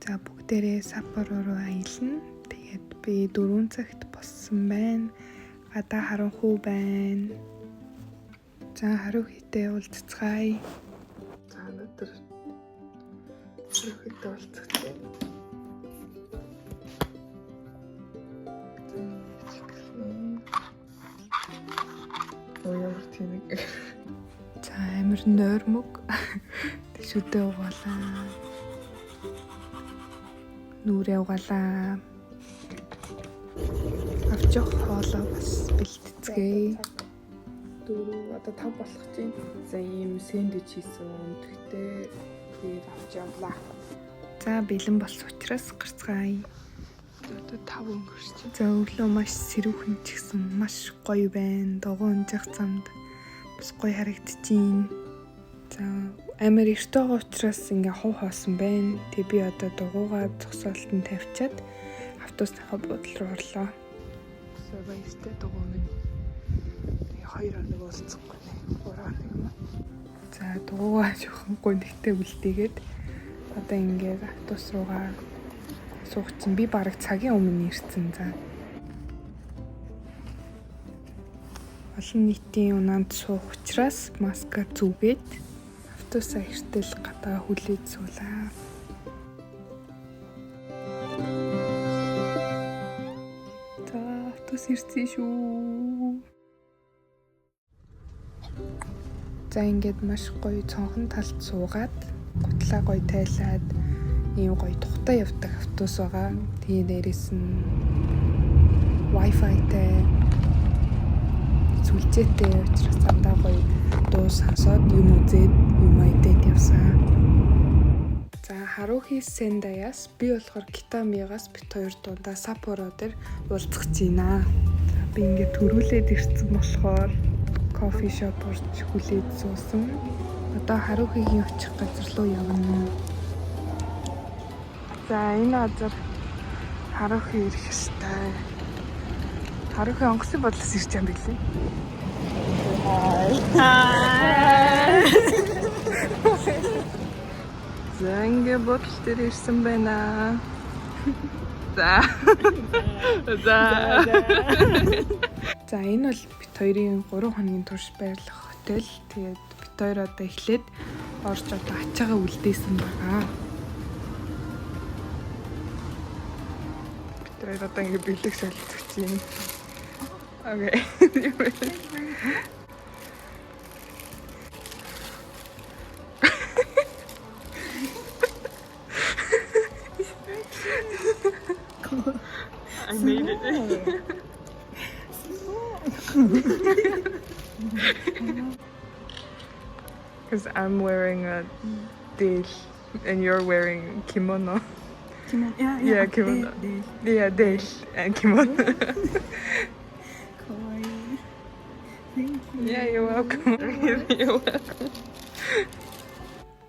За бүгдээрээ Саппоро руу аялна. Тэгээд би 4 цагт боссон байна. Гадаа харанхуй байна. За Харухитэй уулзцгаая. За өнөөдөр Харухитэй уулзчихлаа. Ямар тийм нэг. За амар нойрмог. Тэшүүдээ угаалаа. Нүрээ угаалаа. Авчих хоолоо бас бэлтцгээе. 4 одоо 5 болох чинь. За ийм сэндвич хийсэн өнтгтэй би авч явлаа. За бэлэн болсон учраас гарцгаая. Одоо 5 өнгөрч. За өглөө маш сэрүүхэн ч гэсэн маш гоё байна. Дугуй унжих замд бас гоё харагдчихээн. За амар эрт байгаа учраас ингээ хов хоосон байна. Тэг би одоо дугуйгаа зогсоолтод тавьчаад автобусныхаа буудлын руу орлоо. Баяртай дугуй минь. 2 хоног уулзахгүй нэ. 3 хоног юм. За дугуйгаа жоохон гонхтой үлдээгээд одоо ингээд автобус руугаа суух чинь би бараг цагийн өмнө ирсэн. За олон нийтийн унаанд суух учраас маска зүгээд автобусаа эртэл гадаа хүлээж суулаа. За автобус ирсэн шүү. За ингээд маш гоё цонхон талд суугаад гутлаа гоё тайлаад ийм гоё тухтай явдаг автобус байгаа. Тэгээ дээрээс нь Wi-Fi-тэй сүлжээтэй учраас дандаа гоё дуу сонсоод юм үзээд юм айдээд явсан. За Харухи Сендаяас би болохоор Китамигаас бит хоёр дундаа Саппоро дээр уулзах гинэ. За би ингээд төрүүлээд ирсэн болохоор кофе шоп орж хүлээж суусан. Одоо Харухигийн очих газар руу явна. За энэ газар Харухи ирэх ёстой. Харухи онгоцны бодлоос ирж байгаа юм билээ. Хай. За ингээ бодол дээр ирсэн байна. За. За энэ бол бит хоёрын 3 хоногийн турш байрлах хотел. Тэгээд бит хоёр одоо эхлээд орж одоо ачаагаа үлдээсэн байгаа. Бит хоёр одоо ингээ бэлэг солилцож байна. Okay. I made it. Because I'm wearing a deil and you're wearing kimono. Kimono. Yeah, kimono. Yeah, deil and kimono. Thank you. Yeah, you're welcome. You're welcome.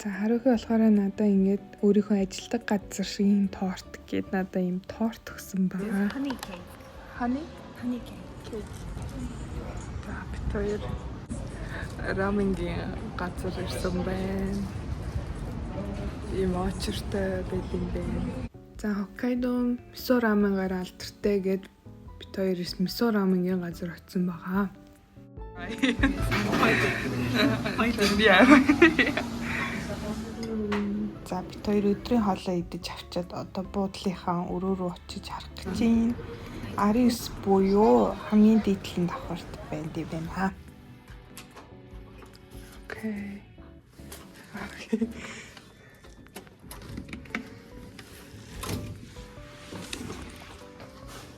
За Харухи болохоор надаа ингээд өөрийнхөө ажилладаг газар шиг юм торт гээд надаа юм торт өгсөн байгаа. Honey cake. Honey? Honey cake. За бит хоёр раменгийн газар ирсэн байна. Ийм очиртай байл юм байна. За Хоккайдо мисо раменгаар алдартай гээд бит хоёр мисо раменгийн газар очсон байгаа. За бит хоёр өдрийн хоолоо идэж авчаад одоо буудлынхаа өрөө рүү очиж харах гэж байна. Арис буюу хамгийн дээдлийн давхарт байна. Окей.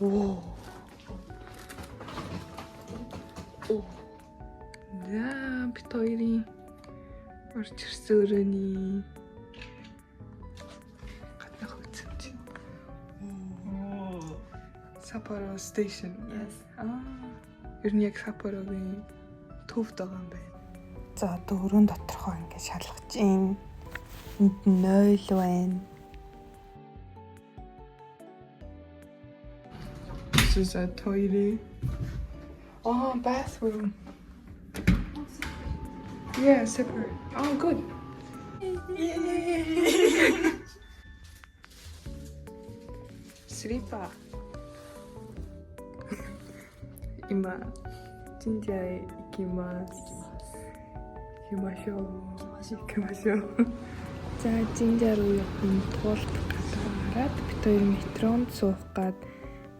Оо. За бит хоёрын орж ирсэн өрөөний гаднах үзэн чинь. Sapporo Station. Yes. Ер нь яг Sapporoгийн төвд байгаа юм байна. За одоо өрөөнд доторхоо ингээд шалгаж байна. Энд 0 байна. This is a toilet. Oh, bathroom. Yeah, separate. Oh, good. Sripa. Ima, 진짜 이기마스. Ikimashou. За, Жинжаа руу явахын тулд гараад бид хоёр метронд суух гад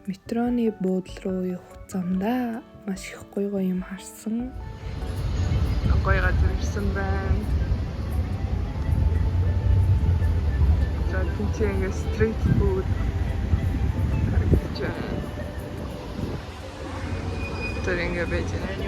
метроны буудлын руу явах замдаа маш их гоё юм харсан. Гоё газар ирсэн байна. За, тэнцээ street food харагдаж байна. Тэр ингээ байж байна.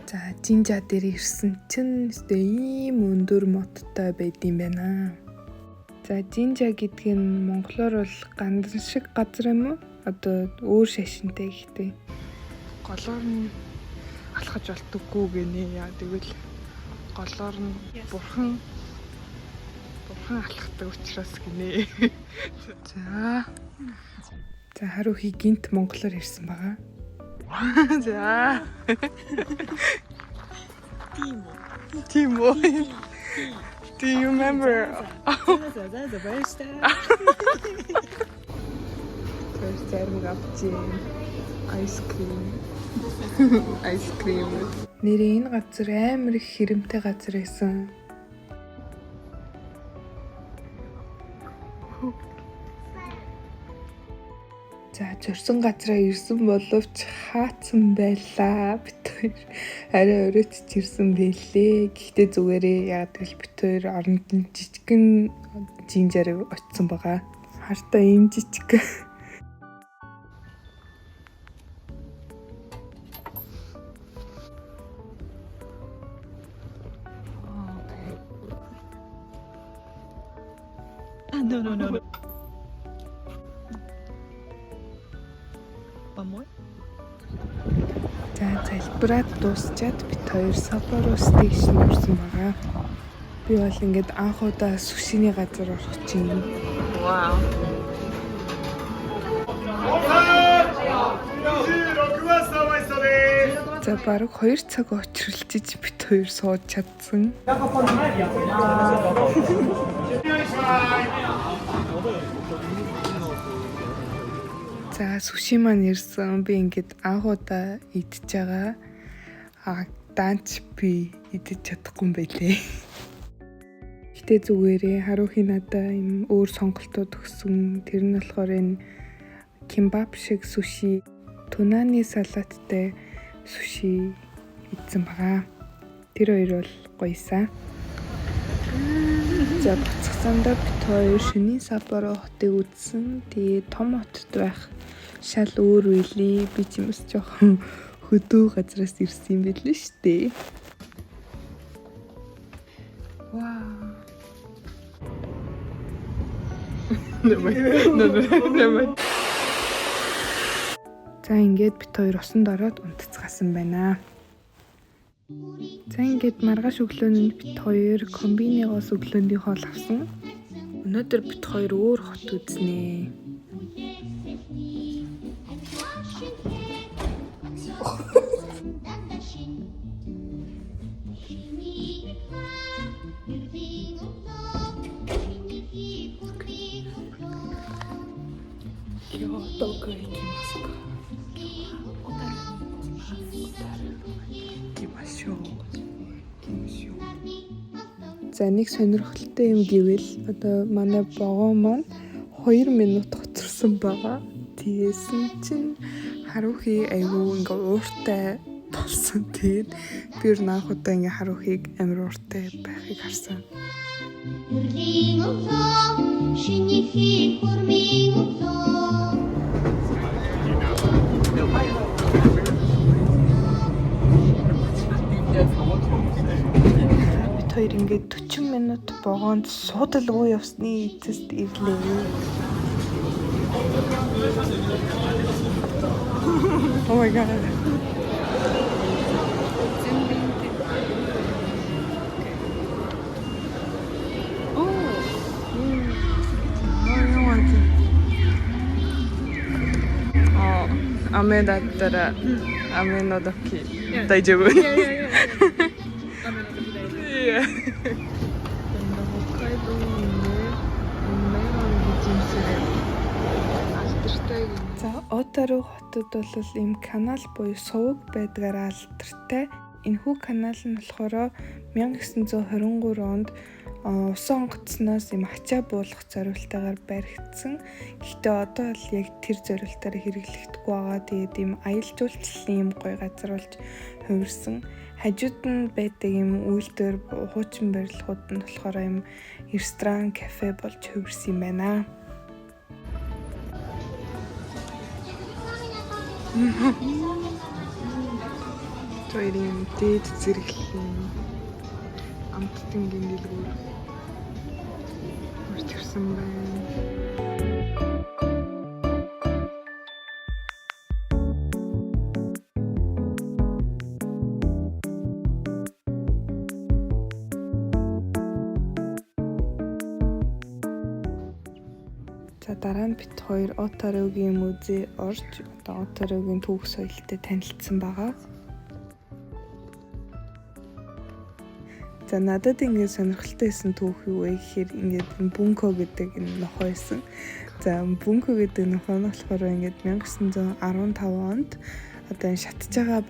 За, Жинжаа дээр ирсэн чинь ийм өндөр моттой байд юм байна. За, Жинжаа гэдэг нь монголоор бол гандан шиг газар юм уу? Одоо өөр шашинтай ихтэй. Голоор нь алхаж болтгоо гинэ. Яа тэгвэл голоор нь бурхан алхахдаг учраас гинэ. За, Харухи гинт монголоор ирсэн байгаа. За. Timo. Do you remember? That's the first time. First time гавчи. Ice cream. Нэрээ энэ газар амар их хэрэмтэй газар байсан. За, зорсон газараа ирсэн боловч хаацсан байлаа. Бид хоёр арай оройтч ирсэн байлээ. Гэхдээ зүгээрээ яг л бид хоёр оронд нь жижигэн Жинжаар очсон байгаа. Хартаа ийм жижиг. No. One more. За, залбираад дуусчаад бид хоёр Саппоро стейшн орсон байгаа. Би бол ингээд анх удаа сушиний газар орох чинь. Вау. За, баруун 2 цаг очролцож бид хоёр сууж чадсан. За, суши маань ирсэн. Би ингээд анх удаа идэж байгаа. Даанч би идэж чадахгүй юм байлээ. Гэтэ зүгээрээ Харухи надаа юм өөр сонголтууд өгсөн. Тэр нь болохоор энэ кимбап шиг суши, тунаны салаттай суши идсэн байгаа. Тэр хоёр бол гоёсан. За, буцахсандаа бид хоёр шөнийн Саппоро хотыг үзсэн. Тэгээ том хотод байх шал өөр үйлээ. Би ч юм бас жоохон хөдөө газраас ирсэн юм билээ шүү дээ. Вау. Нэмэ. За, ингээд бид хоёр усанд ороод унтцгаасан байна. За, ингээд маргааш өглөөнд бид хоёр комбинигоос өглөөний хоол авсан. Өнөөдөр бид хоёр өөр хот үзнэ. За, нэг сонирхолтой юм гэвэл одоо манай богоо маань 2 минут хоцорсон байгаа. Тэгсэн чинь Харухи айгүй ингээ ууртай болсон. Тэгээд би наах удаа ингээ Харухиг амар ууртай байхыг харсан. Бид хоёр ингээд 40 минут богоонд суудалгүй явсны эцэст ирлээ. Oh my god. 雨だったら雨の時大丈夫。いや。北海道に雨のжимсээр алдартай юм. За Отару хотод бол ийм канал буюу суваг байдгаараа алдартай. Энэхүү канал нь болохоор 1923 онд усан онгоцноос ийм ачаа буулгах зорилтоор баригдсан. Гэхдээ одоо л яг тэр зорилтоор хэрэглэгдэхгүй байгаа. Тэгээд ийм аялал жуулчлалын ийм гоё газар болж хувирсан. Хажууд нь байдаг ийм үйлдвэр хуучин барилгууд нь болохоор ийм ресторан, кафе болж хувирсан юм байна. Хоёрын дээд зэрэглэлийн амттан гинэлгүүр орж ирсэн байна. За дараа нь бит хоёр Отаругийн музей орж одоо Отаругийн түүх соёлтой танилцсан байгаа. За надад ингээд сонирхолтой байсан түүх юу вэ гэхээр ингээд Бунко гэдэг энэ нохой байсан. За Бунко гэдэг нохой нь болохоор ингээд 1915 онд одоо энэ шатж байгаа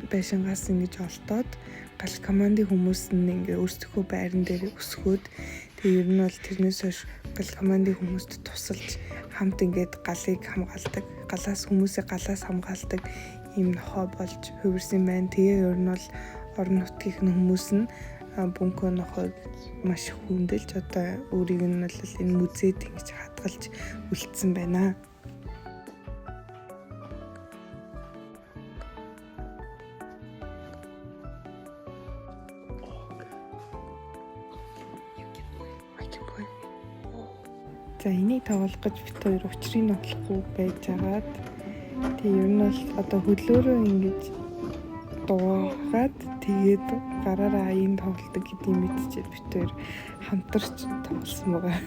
байшингаас ингэж олдоод гал командын хүмүүс нь ингээд өөрсдөө байран дээр өсгөөд тэгээ ер нь бол тэрнээс хойш гал командын хүмүүст тусалж хамт ингээд галыг хамгаалдаг, хүмүүсээ галаас хамгаалдаг ийм нохой болж хувирсан байна. Тэгээ ер нь бол орон нутгийн хүмүүс нь Бунко нохойг маш хүндэлж одоо өөрийг нь бол энэ музейд ингэж хадгалж үлдсэн байна. За энийг тоглох гэж бит хоёр учрыг олохгүй байж байгаад тэгээ ер нь бол одоо хөлөөрөө ингэж дуугаад тэгээд гараараа аян тоглолдог гэдгийг мэдчихээд бит хоёр хамтарч тоглосон байгаа.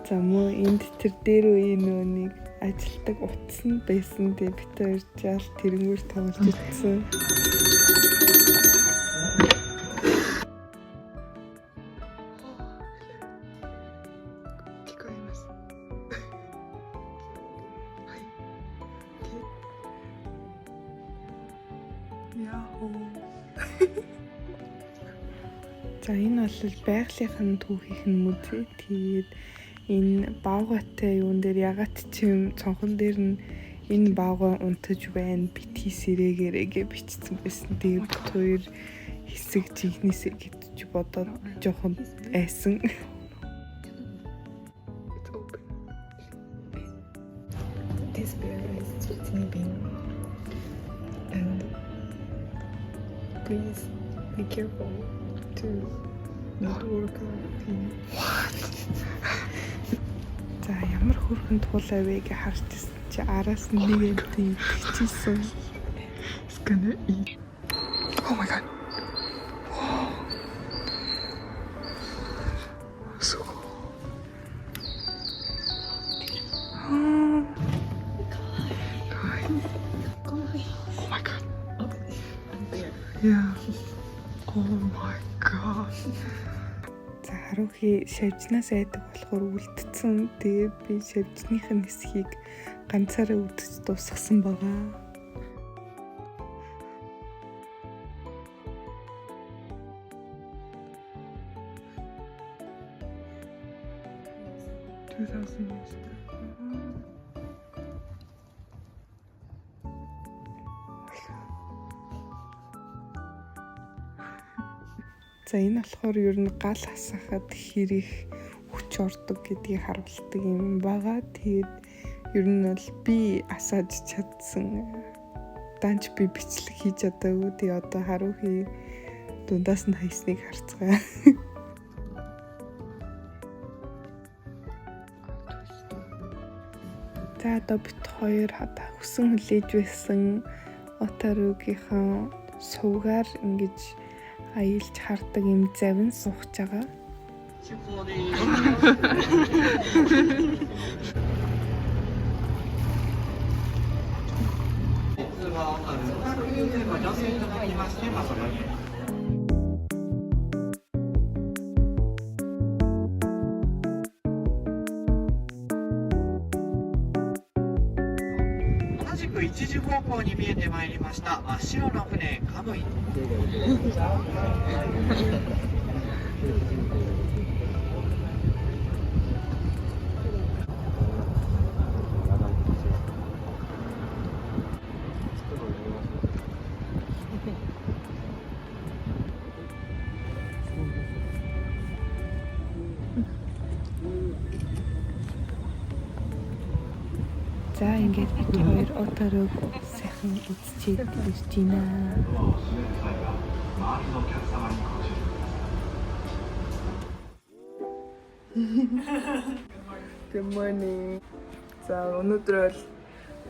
За мөн энд тэр дээр үе нөөнийг ажилтдаг утас нь байсан. Тэгээд бит хоёр жаал тэрнгүүр тоглож ирсэн. За энэ бол байгалийнхын түүхийн музей. Тэгээд энэ баавгатай юун дээр ягаад чим цонхон дээр нь энэ баавга унтаж байна битгий сэрэгээрээ гэж бичсэн байсан. Тэгээд бит хоёр хэсэг жинхнээсээ гэж бодоод жоохон айсан. This bear is sleeping and please be careful to not work out him. За ямар хөрхөн туулаа вэ гэж харж ирсэн чи араас нь нэг юм тийчихсэн. It's gonna eat. Oh my god. So. Oh my god. Yeah. Oh my god. За Харухи шавжнаас айдаг болохоор үлдсэн. Тэгээд би шавжныхын хэсгийг ганцаараа үдэж дуусгасан байгаа. За энэ болохоор ер нь гал хасахад хэр их хүч ордог гэдгийг харуулдаг юм байгаа. Тэгээд ер нь бол би асааж чадсан. Данч би бичлэг хийж чадаагүй. Тэгээд одоо Харухи дундаас нь хайсныг харцгаа. За одоо бит хоёр хата хүсэн хүлээж байсан Отаругийнхаа сувгаар ингэж аялж хардаг юм завин сууж байгаа.1時方向に見えてまいりました真っ白の船カムイ。За ингээд бид хоёр одоороо сайхан үзчихэд ирж байна. Good morning. За өнөөдөр бол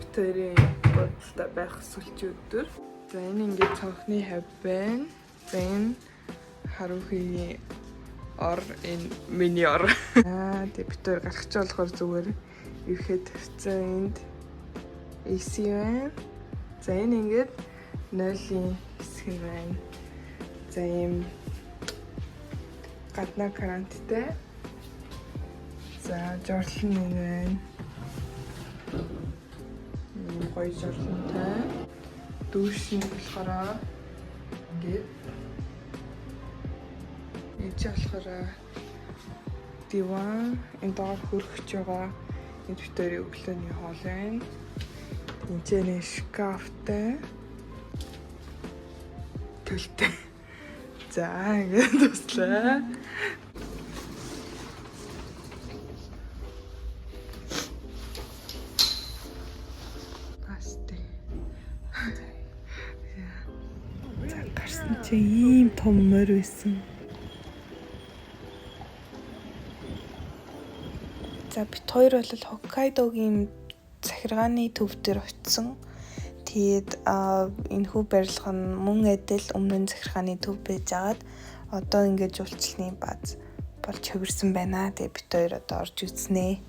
бид хоёрын бодолтой байх сүүлчийн өдөр. За энэ ингээд цонхны хав байна. За энэ Харухигийн ор, энэ миний ор. Тэгээ бид хоёр гарах ч болохоор зүгээр ирэхэд тавьсан энд AC байна. За энэ ингээд 0-ийн хэсэг нь байна. За ийм гаднаа карантинтай. За жортлон энэ байна. Гоё жортлонтай. Дүүш нь болохоор ингээд энэ болохоор диван, энэ доор хөргөж байгаа. Энд битэрийн өглөөний хоол байна. Энд нэг шкафтай. Төлтэй. За ингээд туслаа. Пасте. За гарсан чи ийм том морь байсан. За бид хоёр бол Хоккайдогийн захиргааны төв дээр очисон. Тэгээд энэхүү барилга нь мөн адил өмнө нь захиргааны төв байж агаад одоо ингээд жуулчлалын баз болж хувирсан байна. Тэгээд бид хоёр одоо орж үзнэ.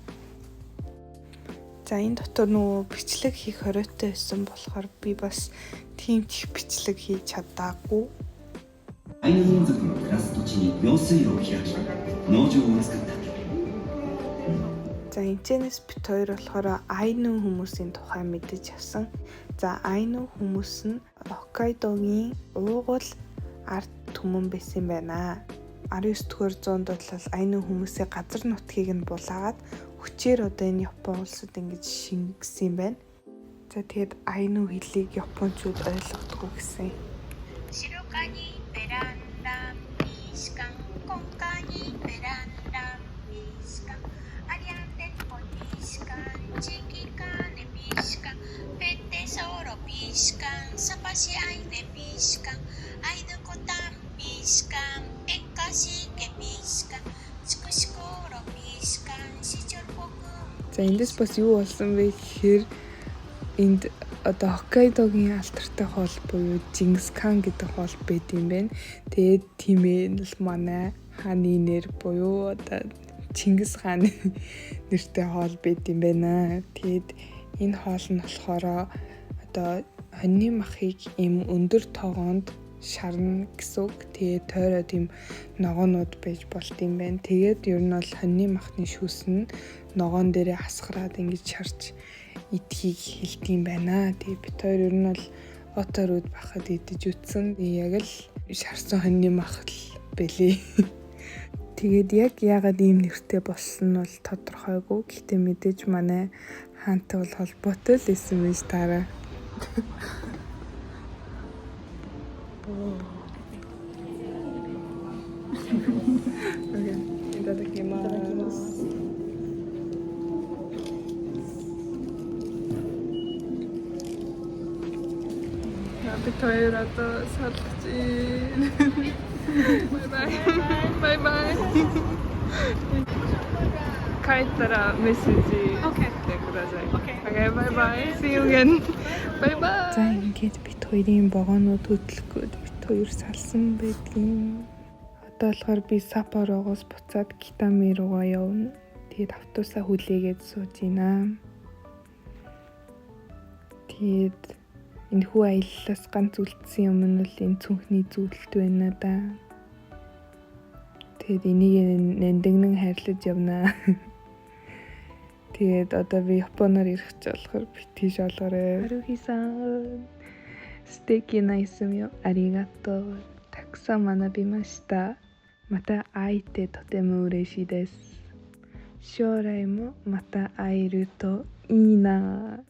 За энэ дотор нөгөө бичлэг хийх хориотой байсан болохоор би бас тийм ч бичлэг хийж чадаагүй. アイヌ民族の暮らす土地に用水路を開き農場を作った。 За энэчнээс бит хоёр болохоор Айну хүмүүсийн тухай мэдэж авсан. За Айну хүмүүс нь Хоккайдогийн уугуул ард түмэн байсан байна. 19-р зуунд бол Айну хүмүүсийн газар нутгийг нь булаагаад хүчээр одоо энэ Япон улсад ингэж шингэсэн байна. За тэгээд Айну хэлийг японочууд ойлгохгүй гэсэн. 白かにベランダミシカンコンカにベランダミシカンアリアンテコニシカンチキカネミシカンペテソロミシカンサパシアイネミシカンアイヌコタンミシカンエンカシケミシカンチクシコロミシカンシチョルポクン За эндээс бас юу болсон бэ гэхээр энд одоо Хоккайдогийн алтартай хоол буюу Жингис Кхан гэдэг хоол байд юм байна. Тэгээд тийм ээ л манай хааны нэр буюу одоо Чингис хааны нэртэй хоол байд юм байна. Тэгээд энэ хоол нь болохоор одоо хоньны махыг ийм өндөр тоогоонд шарна гэсэн үг. Тэгээд тойроод ийм ногоонууд байж болт юм байна. Тэгээд ер нь бол хоньны махны шүүс нь ногоон дээрээ хасгараад ингэж шарч идхийг хэлдэг юм байна. Тэгээ бид хоёр ер нь бол отарууд бахад идэж үтсэн. Яг л шарсан хоньны мах л бэлээ. Тэгээд яг яагаад ийм нэртэй болсон нь бол тодорхойгүй. Гэхдээ мэдээж манай хаантай бол холбоотой л байсан байж таараа. Окей. Итадакимас. Бид хоёр одоо салгаж ийн. Бай бай. Бай бай. Кайтара мессежи. Окей. Окей, bye bye. See you again. Bye bye. За ингээд бид хоёрын богоонууд хөдлөхгүйд бид 2 салсан байдгийн. Одоо болохоор би Саппорогоос буцаад Китами руугаа явна. Тэгээд автобусаа хүлээгээд сууж байна. Тэгээд энэ хүү аяллаас ганц үлдсэн юм нь бол энэ цүнхний зүйлт байна да. Тэгээд энийг нэндэгнэн хайрлаж явнаа. Тэгээд одоо би Японоор ирэх ч болохоор битгий шалгараа. Харуhi-сан. 素敵な休みをありがとう。たくさん学びました。また会えてとても嬉しいです。将来もまた会えるといいな。